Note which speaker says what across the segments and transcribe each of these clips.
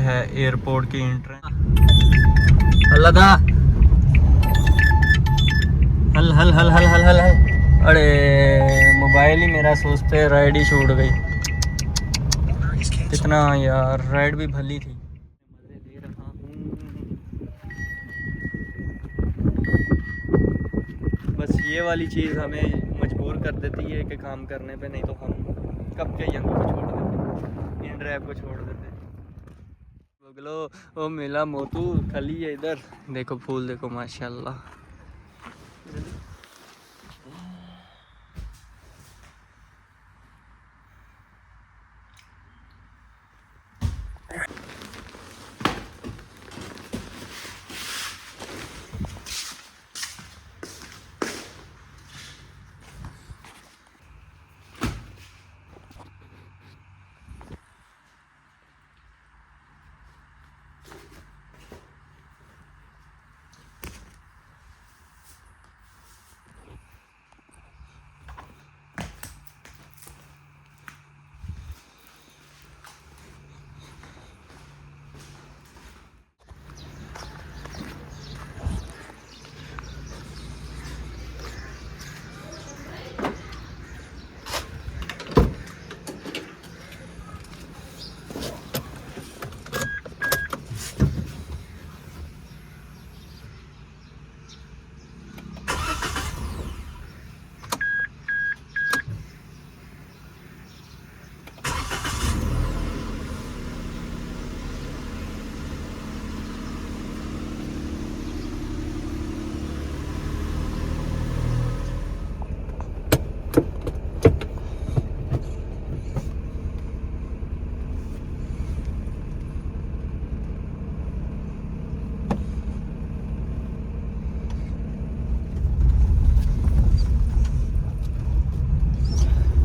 Speaker 1: है एयरपोर्ट की एंट्रेंस। अल्लाह दा हल हल हल हल हल हल हल। अरे मोबाइल ही मेरा सोचते राइड ही छूट गई। कितना यार, राइड भी भली थी। मज़े ले रहा हूँ। बस ये वाली चीज़ हमें मजबूर कर देती है कि काम करने पे, नहीं तो हम कब के यंग को छोड़ देते, इन ड्राइव को छोड़ देते। बगलो वो मेला मोतू खली है इधर, देखो फूल देखो माशाल्लाह।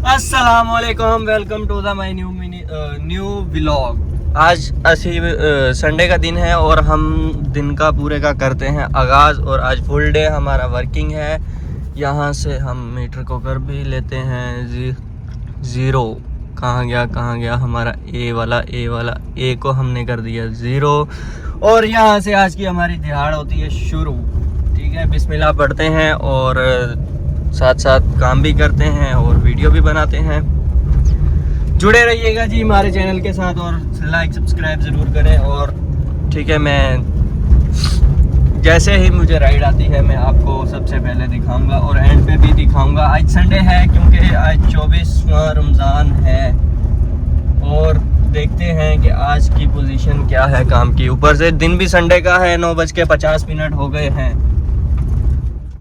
Speaker 1: अस्सलामुअलैकुम, welcome to the my new vlog. आज असी संडे का दिन है और हम दिन का पूरे का करते हैं आगाज़। और आज फुल डे हमारा वर्किंग है। यहाँ से हम मीटर को कर भी लेते हैं ज़ीरो। कहाँ गया हमारा ए वाला ए को हमने कर दिया ज़ीरो। और यहाँ से आज की हमारी दिहाड़ होती है शुरू। ठीक है, बिस्मिल्लाह पढ़ते हैं और साथ साथ काम भी करते हैं और वीडियो भी बनाते हैं। जुड़े रहिएगा जी हमारे चैनल के साथ और लाइक सब्सक्राइब ज़रूर करें। और ठीक है, मैं जैसे ही मुझे राइड आती है मैं आपको सबसे पहले दिखाऊंगा और एंड पे भी दिखाऊंगा। आज संडे है क्योंकि आज 24वां रमज़ान है और देखते हैं कि आज की पोजीशन क्या है काम की। ऊपर से दिन भी संडे का है, 9:50 हो गए हैं।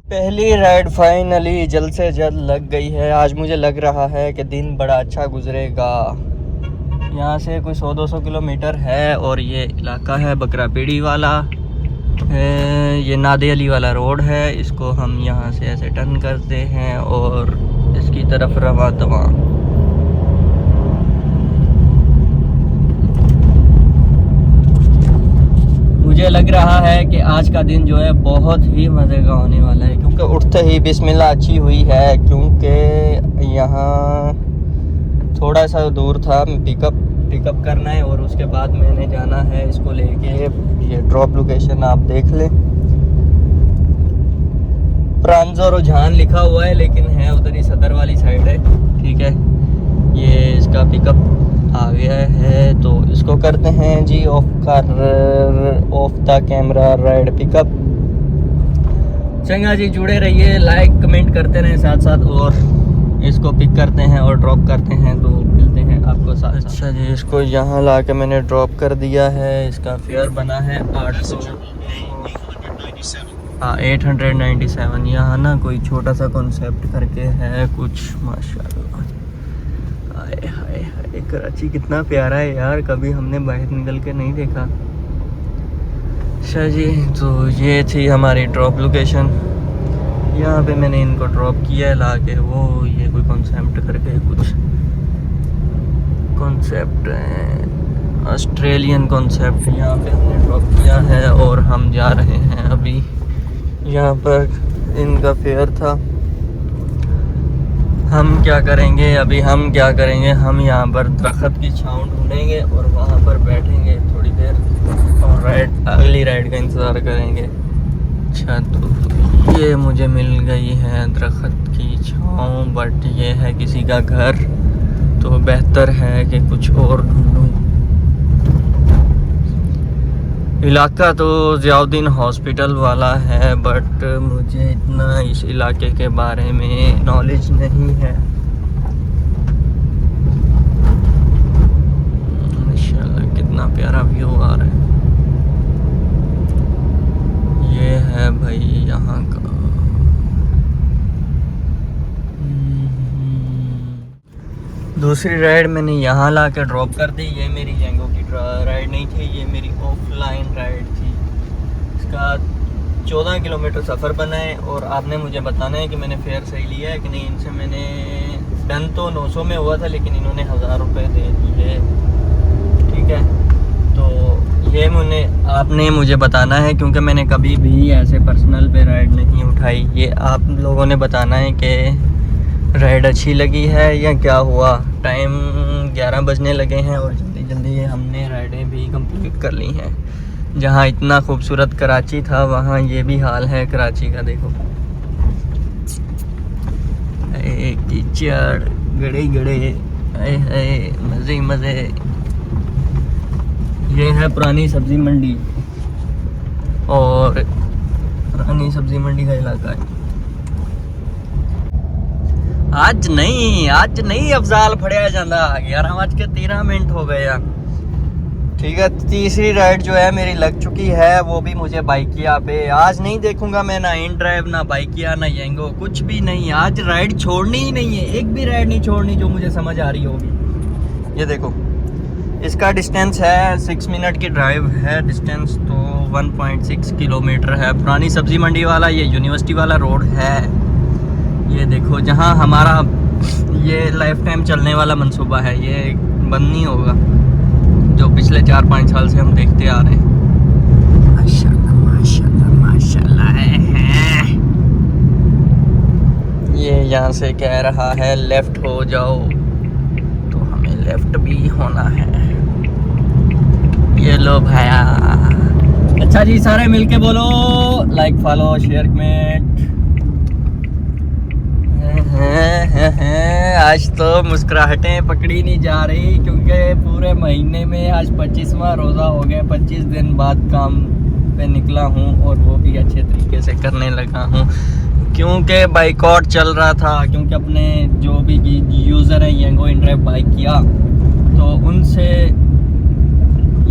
Speaker 1: पहली राइड फाइनली जल्द से जल्द लग गई है। आज मुझे लग रहा है कि दिन बड़ा अच्छा गुजरेगा। यहाँ से कोई 100-200 किलोमीटर है और ये इलाका है बकरापीड़ी वाला है। ये नादे अली वाला रोड है। इसको हम यहाँ से ऐसे टर्न करते हैं और इसकी तरफ रवा दवा। मुझे लग रहा है कि आज का दिन जो है बहुत ही मज़े का होने वाला है क्योंकि उठते ही बिस्मिल्लाह अच्छी हुई है। क्योंकि यहाँ थोड़ा सा दूर था, पिकअप करना है और उसके बाद मैंने जाना है इसको लेके। ये ड्रॉप लोकेशन आप देख लें, प्रांजो रुझान लिखा हुआ है लेकिन है उधर ही सदर वाली साइड है। ठीक है, ये इसका पिकअप आ गया है तो इसको करते हैं जी off the camera ride pickup. चंगा जी, जुड़े रहिए, लाइक कमेंट करते रहें साथ साथ और इसको पिक करते हैं और ड्रॉप करते हैं तो मिलते हैं आपको साथ। अच्छा जी, इसको यहाँ ला के मैंने ड्रॉप कर दिया है। इसका फेयर बना है 800, हाँ 897। यहाँ ना कोई छोटा सा कॉन्सेप्ट करके है कुछ, माशाल्लाह। हाय हाय हाय, कराची कितना प्यारा है यार, कभी हमने बाहर निकल के नहीं देखा। अच्छा जी, तो ये थी हमारी ड्रॉप लोकेशन। यहाँ पे मैंने इनको ड्रॉप किया है ला के। वो ये कोई कॉन्सेप्ट करके कुछ कॉन्सेप्ट है, ऑस्ट्रेलियन कॉन्सेप्ट। यहाँ पे हमने ड्रॉप किया है और हम जा रहे हैं अभी। यहाँ पर इनका फेयर था। हम क्या करेंगे अभी, हम यहाँ पर दरख्त की छाँव ढूंढेंगे और वहाँ पर बैठेंगे थोड़ी देर अगली राइड का इंतज़ार करेंगे। अच्छा, तो ये मुझे मिल गई है दरख्त की छाँव, बट ये है किसी का घर, तो बेहतर है कि कुछ और ढूंढूं। इलाका तो ज़ियाउद्दीन हॉस्पिटल वाला है, बट मुझे इतना इस इलाके के बारे में नॉलेज नहीं है। माशाल्लाह कितना प्यारा व्यू आ रहा है। ये है भाई यहाँ का। दूसरी राइड मैंने यहाँ ला के ड्रॉप कर दी। ये मेरी जेंगो की राइड नहीं थी, ये मेरी ऑफलाइन राइड थी। इसका 14 किलोमीटर सफ़र बना है और आपने मुझे बताना है कि मैंने फेयर सही लिया है कि नहीं। इनसे मैंने डन तो 900 में हुआ था, लेकिन इन्होंने 1000 रुपये दे दिए। ठीक है, तो ये आपने मुझे बताना है, क्योंकि मैंने कभी भी ऐसे पर्सनल पे राइड नहीं उठाई। ये आप लोगों ने बताना है कि राइड अच्छी लगी है या क्या हुआ। टाइम 11 बजने लगे हैं और जल्दी जल्दी हमने राइडें भी कंप्लीट कर ली हैं। जहाँ इतना खूबसूरत कराची था, वहाँ ये भी हाल है कराची का। देखो कीचड़, गड़े गड़े, मज़े मज़े। ये है पुरानी सब्ज़ी मंडी, और पुरानी सब्ज़ी मंडी का इलाका है। आज नहीं अफजाल फड़िया जाता। 11:13 हो गए यार। ठीक है, तीसरी राइड जो है मेरी लग चुकी है, वो भी मुझे बाइकिया पे। आज नहीं देखूंगा मैं ना इन ड्राइव, ना बाइकिया, ना येंगो, कुछ भी नहीं। आज राइड छोड़नी ही नहीं है, एक भी राइड नहीं छोड़नी जो मुझे समझ आ रही होगी। ये देखो, इसका डिस्टेंस है 6 मिनट की ड्राइव है डिस्टेंस, तो 1.6 किलोमीटर है। पुरानी सब्जी मंडी वाला ये यूनिवर्सिटी वाला रोड है। ये देखो, जहाँ हमारा ये लाइफ टाइम चलने वाला मंसूबा है, ये बंद नहीं होगा, जो पिछले 4-5 साल से हम देखते आ रहे हैं। माशाल्लाह माशाल्लाह माशाल्लाह है। ये यहाँ से कह रहा है लेफ्ट हो जाओ, तो हमें लेफ्ट भी होना है। ये लो भैया। अच्छा जी, सारे मिलके बोलो लाइक, फॉलो, शेयर, कमेंट। आज तो मुस्कुराहटें पकड़ी नहीं जा रही, क्योंकि पूरे महीने में आज 25वां रोज़ा हो गया। 25 दिन बाद काम पे निकला हूँ, और वो भी अच्छे तरीके से करने लगा हूँ, क्योंकि बाइकआउट चल रहा था। क्योंकि अपने जो भी यूज़र हैं येंगो इन ड्राइव बाइक किया, तो उनसे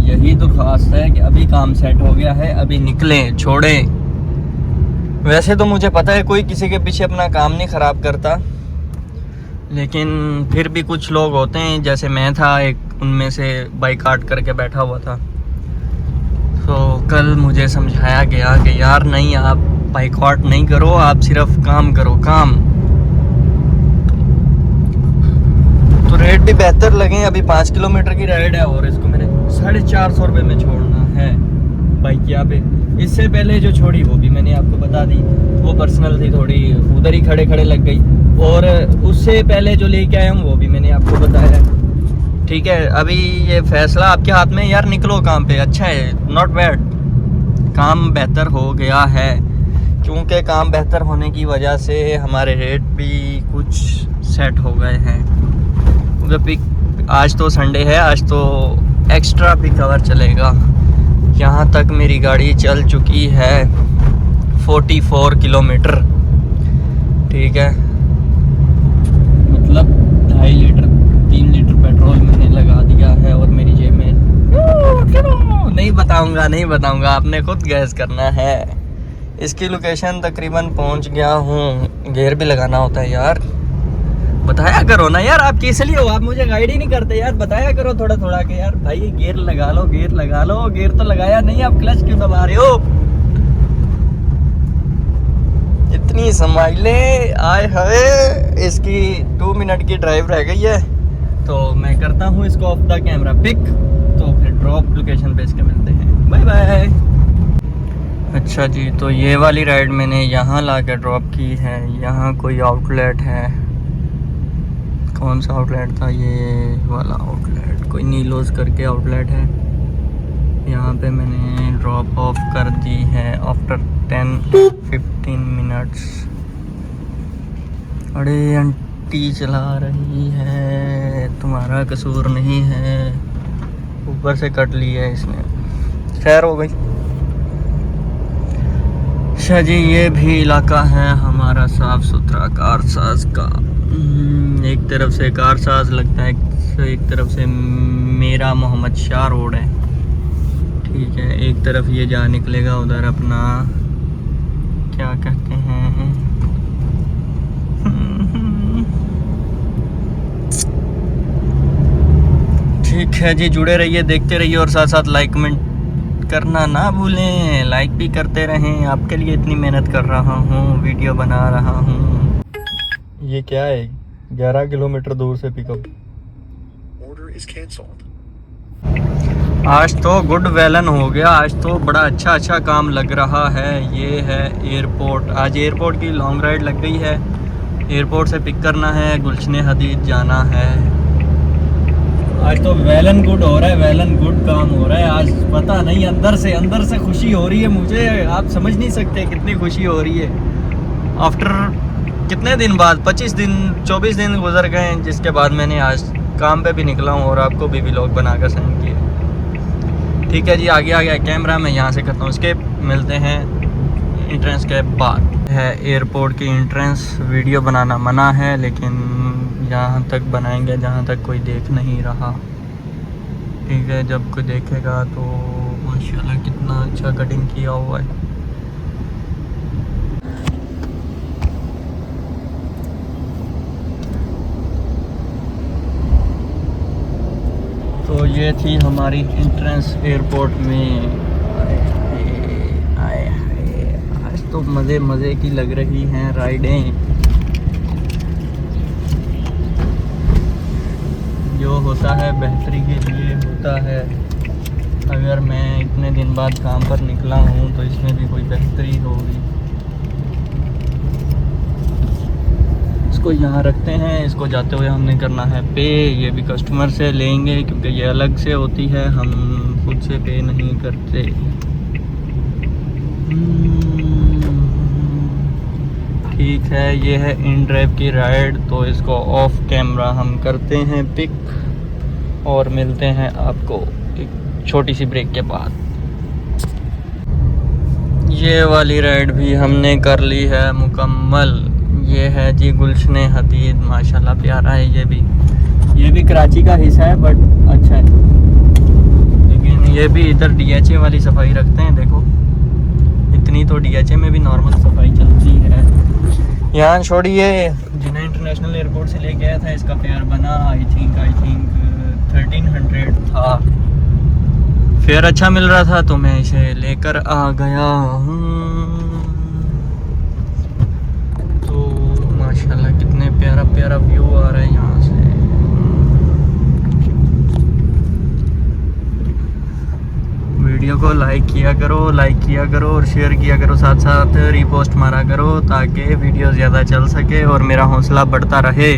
Speaker 1: यही तो खास है कि अभी काम सेट हो गया है, अभी निकलें, छोड़ें। वैसे तो मुझे पता है कोई किसी के पीछे अपना काम नहीं ख़राब करता, लेकिन फिर भी कुछ लोग होते हैं, जैसे मैं था एक उनमें से, बाइकआउट करके बैठा हुआ था। तो कल मुझे समझाया गया कि यार नहीं, आप बाइकआउट नहीं करो, आप सिर्फ काम करो, काम। तो रेट भी बेहतर लगे। अभी 5 किलोमीटर की राइड है और इसको मैंने 450 रुपये में छोड़ना है बाइकिया पे। इससे पहले जो छोड़ी वो भी मैंने आपको बता दी, वो पर्सनल थी, थोड़ी उधर ही खड़े खड़े लग गई। और उससे पहले जो लेके आया हूँ वो भी मैंने आपको बताया। ठीक है, अभी ये फैसला आपके हाथ में। यार निकलो काम पे, अच्छा है, नॉट बैड। काम बेहतर हो गया है, क्योंकि काम बेहतर होने की वजह से हमारे रेट भी कुछ सेट हो गए हैं। क्योंकि आज तो संडे है, आज तो एक्स्ट्रा पिक आवर चलेगा। यहाँ तक मेरी गाड़ी चल चुकी है 44 किलोमीटर। ठीक है, मतलब 2.5 लीटर 3 लीटर पेट्रोल मैंने लगा दिया है, और मेरी जेब में नहीं बताऊंगा, आपने खुद गैस करना है। इसकी लोकेशन तकरीबन पहुंच गया हूँ। गेयर भी लगाना होता है यार, बताया करो ना यार। आप किस लिए हो, आप मुझे गाइड ही नहीं करते यार। बताया करो थोड़ा थोड़ा कि यार भाई गियर लगा लो, गियर लगा लो। गियर तो लगाया नहीं, आप क्लच क्यों दबा रहे हो? इतनी संभाले आए है। इसकी 2 मिनट की ड्राइव रह गई है, तो मैं करता हूँ इसको ऑफ द कैमरा पिक, तो फिर ड्रॉप लोकेशन पे इसके मिलते हैं। Bye bye. अच्छा जी, तो ये वाली राइड मैंने यहाँ ला के ड्रॉप की है। यहाँ कोई आउटलेट है, कौन सा आउटलेट था? ये वाला आउटलेट, कोई नीलोज करके आउटलेट है। यहाँ पे मैंने ड्रॉप ऑफ कर दी है आफ्टर 10-15 मिनट्स। अरे आंटी चला रही है, तुम्हारा कसूर नहीं है, ऊपर से कट लिया है इसने। खैर हो गई। अच्छा जी, ये भी इलाका है हमारा साफ़ सुथरा कारसाज का। एक तरफ से कारसाज लगता है, एक तरफ से मेरा मोहम्मद शाह रोड है, ठीक है। एक तरफ ये जा निकलेगा उधर अपना क्या कहते हैं, ठीक है जी। जुड़े रहिए, देखते रहिए और साथ साथ लाइक कमेंट करना ना भूलें। लाइक भी करते रहें, आपके लिए इतनी मेहनत कर रहा हूँ, वीडियो बना रहा हूँ। ये क्या है, 11 किलोमीटर दूर से पिकअप। आज तो गुड वेलन हो गया, आज तो बड़ा अच्छा काम लग रहा है। ये है एयरपोर्ट, आज एयरपोर्ट की लॉन्ग राइड लग गई है। एयरपोर्ट से पिक करना है, गुलशन हदीद जाना है। आज तो वेलन गुड हो रहा है, वेलन गुड काम हो रहा है आज। पता नहीं, अंदर से खुशी हो रही है मुझे, आप समझ नहीं सकते कितनी खुशी हो रही है। आफ्टर कितने दिन बाद, 25 दिन 24 दिन गुजर गए, जिसके बाद मैंने आज काम पे भी निकला हूँ और आपको भी व्लॉग बनाकर सेंड किया। ठीक है जी, आगे आ गया कैमरा, मैं यहाँ से करता हूँ स्किप। मिलते हैं एंट्रेंस के बाद। है एयरपोर्ट की एंट्रेंस, वीडियो बनाना मना है, लेकिन यहाँ तक बनाएंगे जहाँ तक कोई देख नहीं रहा, ठीक है। जब कोई देखेगा तो माशाल्लाह कितना अच्छा कटिंग किया हुआ है। तो ये थी हमारी एंट्रेंस एयरपोर्ट में। आज तो मज़े की लग रही हैं राइडें। जो होता है बेहतरी के लिए होता है। अगर मैं इतने दिन बाद काम पर निकला हूँ तो इसमें भी कोई बेहतरी होगी। इसको यहाँ रखते हैं, इसको जाते हुए हमने करना है पे। ये भी कस्टमर से लेंगे क्योंकि ये अलग से होती है, हम खुद से पे नहीं करते। ठीक है, ये है इन ड्राइव की राइड, तो इसको ऑफ कैमरा हम करते हैं पिक और मिलते हैं आपको एक छोटी सी ब्रेक के बाद। ये वाली राइड भी हमने कर ली है मुकम्मल। ये है जी गुलशन हदीद, माशाल्लाह प्यारा है। ये भी कराची का हिस्सा है बट अच्छा है, लेकिन ये भी इधर DHA वाली सफाई रखते हैं। देखो इतनी तो DHA में भी नॉर्मल सफाई चलती है। यहाँ छोड़िए, जिन्हें इंटरनेशनल एयरपोर्ट से लेके आया था, इसका फेयर बना आई थिंक 1300 था। फेयर अच्छा मिल रहा था तो मैं इसे लेकर आ गया हूँ। तो माशाल्लाह कितने प्यारा व्यू आ रहा है यहाँ से। वीडियो को लाइक किया करो और शेयर किया करो, साथ साथ रीपोस्ट मारा करो ताकि वीडियो ज़्यादा चल सके और मेरा हौसला बढ़ता रहे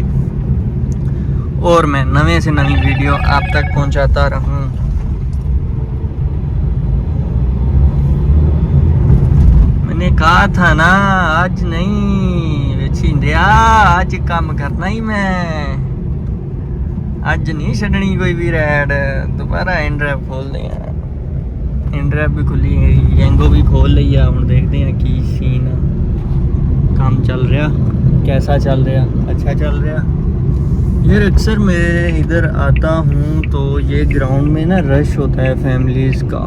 Speaker 1: और मैं नवे से नई वीडियो आप तक पहुंचाता रहूं। मैंने कहा था ना, आज नहीं छिंदिया, आज काम करना ही मैं, आज नहीं छड़नी कोई भी राइड। दोबारा इन ड्राइव खोल दें, इन ड्राइव भी खुली है, यंगो भी खोल ली है। हम देखते हैं कि सीन काम चल रहा, कैसा चल रहा, अच्छा चल रहा। यार अक्सर मैं इधर आता हूँ तो ये ग्राउंड में ना रश होता है फैमिलीज़ का।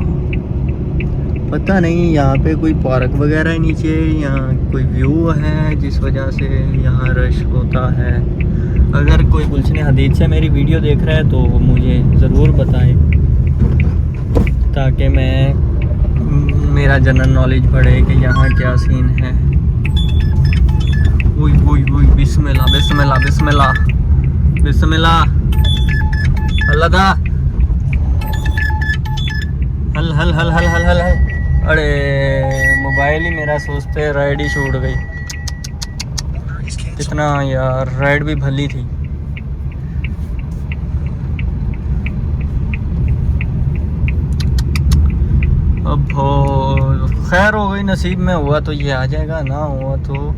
Speaker 1: पता नहीं यहाँ पे कोई पार्क वगैरह है नीचे, यहाँ कोई व्यू है जिस वजह से यहाँ रश होता है। अगर कोई गुलशन हदीद से मेरी वीडियो देख रहा है तो मुझे ज़रूर बताएं ताकि मेरा जनरल नॉलेज बढ़े कि यहाँ क्या सीन है। उई बिस्मिल्लाह बिस्मिल्लाह बिस्मिल्लाह बिस्मिल्लाह, अल्लाह दा हल हल हल हल हल हल हल। अरे मोबाइल ही मेरा सोचते राइड ही छूट गई। कितना यार, राइड भी भली थी। अब खैर हो गई, नसीब में हुआ तो ये आ जाएगा, ना हुआ तो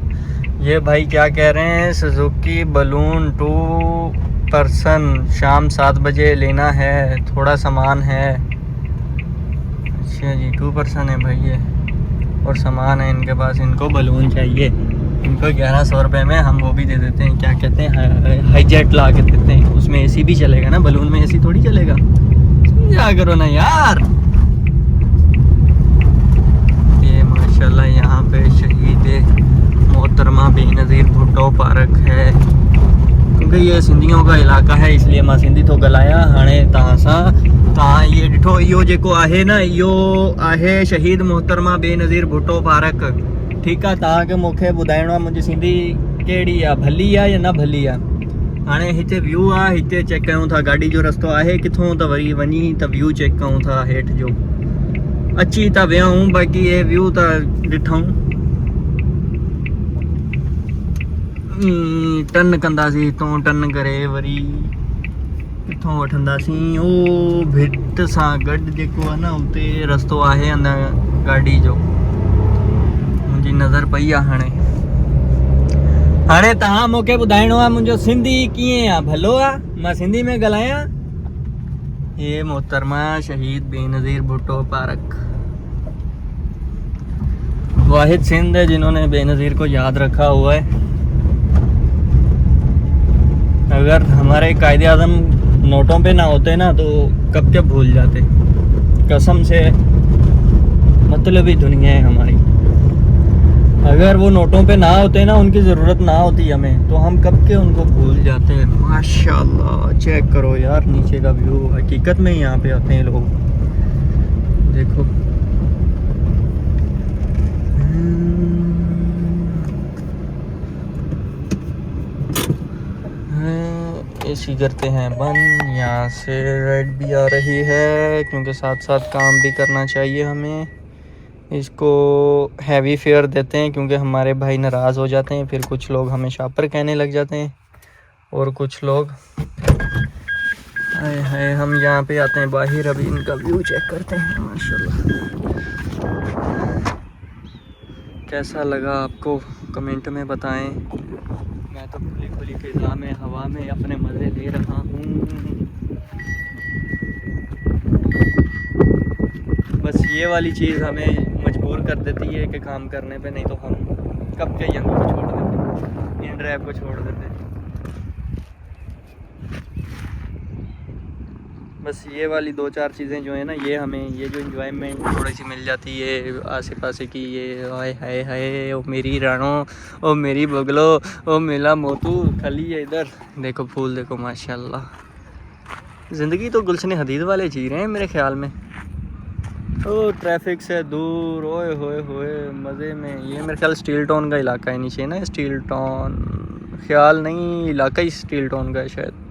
Speaker 1: ये भाई क्या कह रहे हैं, सुजुकी बलून 2 पर्सन शाम 7 बजे लेना है, थोड़ा सामान है। अच्छा जी 2 पर्सन है भाई ये, और सामान है इनके पास, इनको बलून चाहिए, इनको 1100 रुपये में हम वो भी दे देते हैं, क्या कहते हैं, हाईजेट ला के देते हैं, उसमें एसी भी चलेगा ना, बलून में एसी थोड़ी चलेगा, क्या करो ना यार। ये माशाल्लाह यहाँ पे शहीद मोहतरमा बेनज़ीर भुट्टो पार्क है, क्योंकि ये सिंधियों का इलाका है इसलिए मां सिंधी तो गलाया हाणे तव्हां सां। तव्हां ये ॾिठो, इहो जेको आहे न, इहो आहे शहीद मोहतरमा बेनज़ीर भुट्टो पार्क, ठीकु आहे। तव्हांखे मूंखे ॿुधाइणो आहे मुंहिंजी सिंधी कहिड़ी आहे, भली आहे या न भली आहे। हाणे हिते व्यू आहे, हिते चेक कयूं था गाॾी जो रस्तो आहे किथों, त वरी वञी त व्यू चेक कयूं था हेठि जो, अची था वियूं, बाक़ी ये व्यू त ॾिठूं, टन कंदासीं हितों, टन करे वरी किथों वठंदासीं, ओ भिट सां गॾु जेको आहे न उते रस्तो आहे अञा गाॾी जो, मुंहिंजी नज़र पई आहे हाणे। हाणे तव्हां मूंखे ॿुधाइणो आहे मुंहिंजो सिंधी कीअं आहे, भलो आहे, मां सिंधी में ॻाल्हायां। ये मोहतरमा शहीद बेनज़ीर भुट्टो पार्क, वाहिद सिंध है जिन्होंने बेनज़ीर को याद रखा हुआ है। अगर हमारे कायदे आज़म नोटों पे ना होते ना तो कब के भूल जाते, कसम से, मतलबी दुनिया है हमारी। अगर वो नोटों पे ना होते ना, उनकी ज़रूरत ना होती हमें, तो हम कब के उनको भूल जाते हैं। माशाल्लाह चेक करो यार नीचे का व्यू, हकीकत में यहाँ पे आते हैं लोग, देखो। एसी करते हैं बंद, यहाँ से रेड भी आ रही है क्योंकि साथ साथ काम भी करना चाहिए हमें। इसको हैवी फेयर देते हैं क्योंकि हमारे भाई नाराज़ हो जाते हैं, फिर कुछ लोग हमें शापर कहने लग जाते हैं, और कुछ लोग हाय हाय। हम यहाँ पे आते हैं बाहर, अभी इनका व्यू चेक करते हैं। माशाल्लाह कैसा लगा आपको कमेंट में बताएं। मैं तो खुली खुली फिजा में, हवा में अपने मज़े ले रहा हूँ। बस ये वाली चीज़ हमें मजबूर कर देती है कि काम करने पे, नहीं तो हम कब के यंग को छोड़ देते, इन ड्राइव को छोड़ देते। बस ये वाली 2-4 चीज़ें जो है ना, ये हमें, ये जो इंजॉयमेंट थोड़ी सी मिल जाती है आसे पासे की, ये हाय हाय हाय, ओ मेरी रानो, ओ मेरी बगलो, ओ मेला मोतू खली है इधर, देखो फूल देखो माशाल्लाह। ज़िंदगी तो गुलशन हदीद वाले जी रहे हैं मेरे ख्याल में। ओ ट्रैफिक से दूर, ओए होए होए मज़े में। ये मेरे ख्याल स्टील टाउन का इलाका है नीचे ना, स्टील टाउन, ख्याल नहीं, इलाका ही स्टील टाउन का है शायद।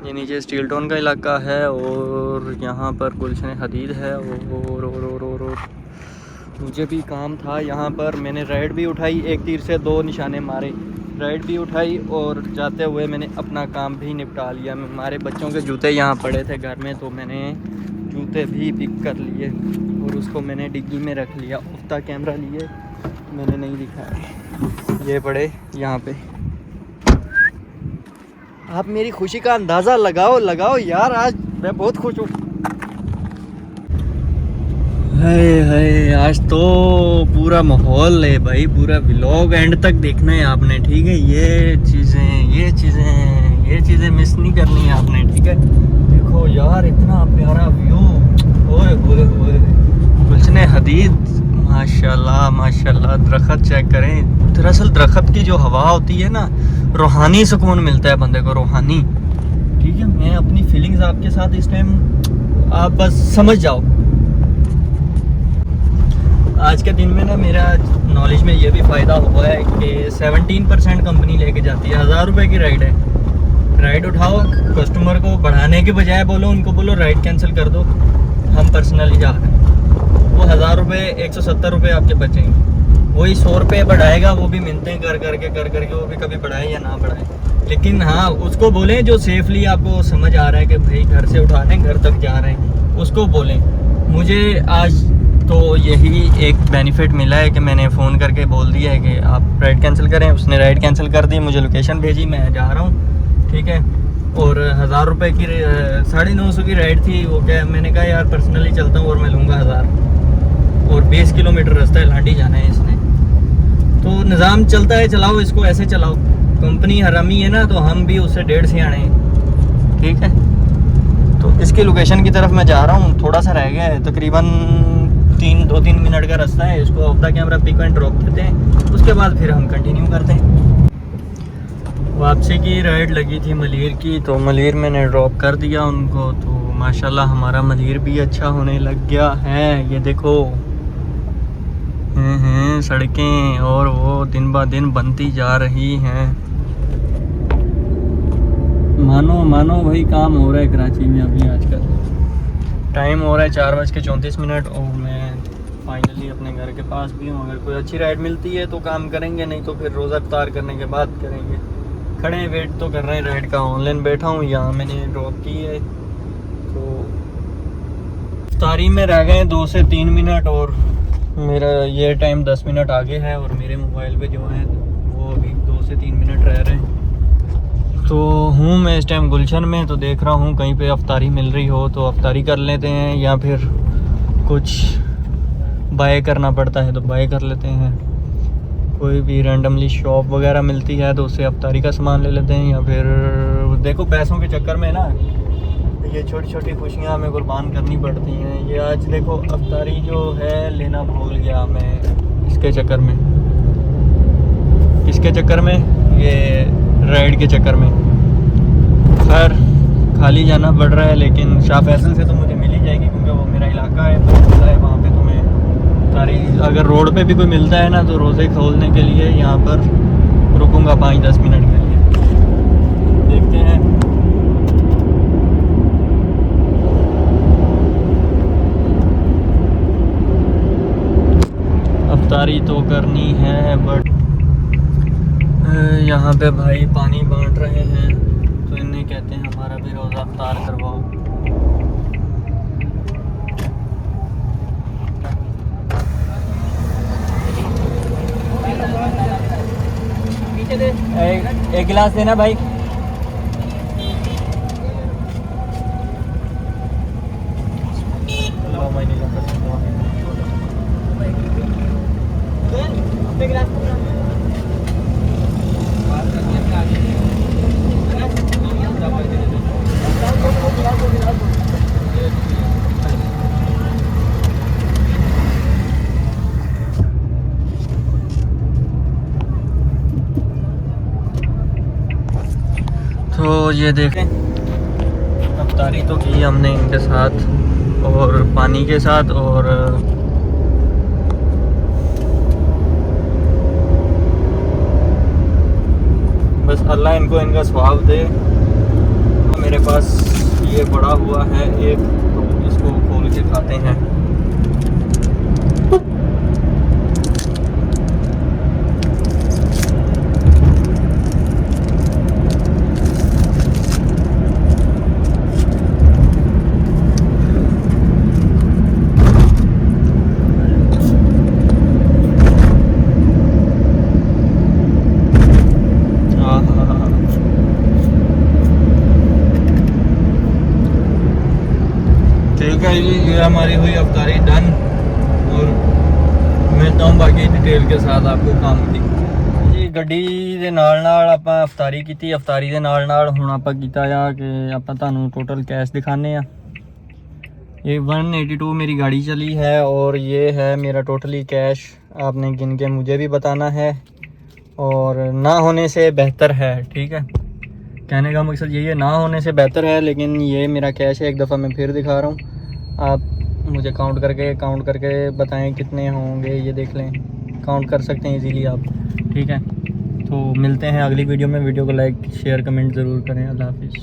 Speaker 1: ये नीचे स्टील टाउन का इलाका है और यहाँ पर गुलशन हदीद है। और मुझे भी काम था यहाँ पर, मैंने राइड भी उठाई, एक तीर से 2 निशाने मारे, राइड भी उठाई और जाते हुए मैंने अपना काम भी निपटा लिया। हमारे बच्चों के जूते यहाँ पड़े थे घर में, तो मैंने जूते भी पिक कर लिए और उसको मैंने डिग्गी में रख लिया। उफ्ता कैमरा लिए मैंने नहीं दिखाया, ये पड़े यहाँ पे। आप मेरी खुशी का अंदाज़ा लगाओ यार, आज मैं बहुत खुश हूँ। हाय आज तो पूरा माहौल है भाई, पूरा व्लॉग एंड तक देखना है आपने, ठीक है। ये चीज़ें मिस नहीं करनी है आपने, ठीक है। देखो यार इतना प्यारा व्यू, ओए होए होए, गुलशन हदीद माशाल्लाह माशाल्लाह। दरख्त चेक करें, दरअसल दरख्त की जो हवा होती है ना, रूहानी सुकून मिलता है बंदे को, रूहानी, ठीक है। मैं अपनी फीलिंग्स आपके साथ इस टाइम, आप बस समझ जाओ। आज के दिन में ना मेरा नॉलेज में ये भी फ़ायदा हुआ है कि 17% कंपनी लेके जाती है। 1000 रुपये की राइड है, राइड उठाओ, कस्टमर को बढ़ाने के बजाय बोलो, उनको बोलो राइड कैंसिल कर दो, हम पर्सनली जा रहे हैं। वो 1000 रुपये 170 रुपये आपके बचेंगे। वही 100 रुपये बढ़ाएगा, वो भी मिलते कर करके वो भी कभी बढ़ाए या ना बढ़ाए। लेकिन हाँ, उसको बोलें जो सेफली आपको समझ आ रहा है कि भाई घर से उठा रहे हैं, घर तक जा रहे हैं, उसको बोलें। मुझे आज तो यही एक बेनिफिट मिला है कि मैंने फ़ोन करके बोल दिया है कि आप राइड कैंसिल करें। उसने राइड कैंसिल कर दी, मुझे लोकेशन भेजी, मैं जा रहा हूँ, ठीक है। और 1000 रुपये की 950 की राइड थी। वो क्या, मैंने कहा यार पर्सनली चलता हूँ और मैं लूँगा 1000, और 20 किलोमीटर रास्ता है, लांडी जाना है इसने। तो निज़ाम चलता है, चलाओ इसको, ऐसे चलाओ। कंपनी हरामी है ना, तो हम भी उससे 1.5 से आने हैं, ठीक है। तो इसकी लोकेशन की तरफ मैं जा रहा हूँ, थोड़ा सा रह गया है, तकरीबन 2-3 मिनट का रास्ता है। इसको off the camera pick and drop देते हैं, उसके बाद फिर हम कंटिन्यू करते हैं। वापसी की राइड लगी थी मलीर की, तो मलीर मैंने ड्रॉप कर दिया उनको। तो माशाल्लाह हमारा मलीर भी अच्छा होने लग गया है। ये देखो हैं सड़कें, और वो दिन ब दिन बनती जा रही हैं। मानो भाई काम हो रहा है कराची में अभी आजकल। टाइम हो रहा है 4:34 और मैं फाइनली अपने घर के पास भी हूँ। अगर कोई अच्छी राइड मिलती है तो काम करेंगे, नहीं तो फिर रोज़ा इफ्तार करने के बाद करेंगे। खड़े हैं, वेट तो कर रहे हैं राइड का। ऑनलाइन बैठा हूँ, यहाँ मैंने ड्रॉप की है। तो इफ्तारी में रह गए 2 से 3 मिनट, और मेरा ये टाइम 10 मिनट आगे है, और मेरे मोबाइल पे जो है वो अभी 2 से 3 मिनट रह रहे हैं। तो हूँ मैं इस टाइम गुलशन में, तो देख रहा हूँ कहीं पे अफ्तारी मिल रही हो तो अफ्तारी कर लेते हैं, या फिर कुछ बाय करना पड़ता है तो बाय कर लेते हैं। कोई भी रैंडमली शॉप वगैरह मिलती है तो उससे अफ्तारी का सामान ले लेते हैं, या फिर देखो पैसों के चक्कर में ना ये छोटी छोटी खुशियाँ हमें कुर्बान करनी पड़ती हैं। ये आज देखो अफ्तारी जो है लेना भूल गया मैं, इसके चक्कर में। किसके चक्कर में? ये राइड के चक्कर में। खैर खाली जाना पड़ रहा है, लेकिन शाह फैसल से तो मुझे मिल ही जाएगी, क्योंकि वो मेरा इलाका है, तो पता है वहाँ पे तुम्हें सारी। अगर रोड पे भी कोई मिलता है ना, तो रोज़े खोलने के लिए यहाँ पर रुकूंगा 5-10 मिनट के लिए। देखते हैं। अफ्तारी तो करनी है, बट यहाँ पे भाई पानी बांट रहे हैं, तो इन्हें कहते हैं हमारा भी रोज़ा अफ्तार करवाओ। एक गिलास देना भाई। तो ये देखें, अफ्तारी तो की हमने इनके साथ और पानी के साथ, और बस अल्लाह इनको इनका सवाब दे। मेरे पास ये बड़ा हुआ है एक, तो इसको खोल के खाते हैं। ठीक है जी, ये हमारी हुई अफ्तारी डन, और मिलता हूँ बाकी डिटेल के साथ आपको काम की जी। ਗੱਡੀ ਦੇ ਨਾਲ ਆਪਾਂ ਅਫਤਾਰੀ ਕੀਤੀ। ਅਫਤਾਰੀ ਦੇ ਨਾਲ ਹੁਣ ਆਪਾਂ ਕੀਤਾ ਆ कि ਆਪਾਂ ਤੁਹਾਨੂੰ टोटल कैश दिखाने ਆ। ये 182 मेरी गाड़ी चली है, और ये है मेरा टोटली कैश। आपने गिन के मुझे भी बताना है, और ना होने से बेहतर है, ठीक है। कहने का मकसद यही है, ना होने से बेहतर है। लेकिन ये मेरा कैश है, एक दफ़ा मैं फिर दिखा रहा हूँ। आप मुझे काउंट करके बताएं कितने होंगे। ये देख लें, काउंट कर सकते हैं इजीली आप, ठीक है। तो मिलते हैं अगली वीडियो में। वीडियो को लाइक शेयर कमेंट ज़रूर करें। अल्लाह हाफिज़।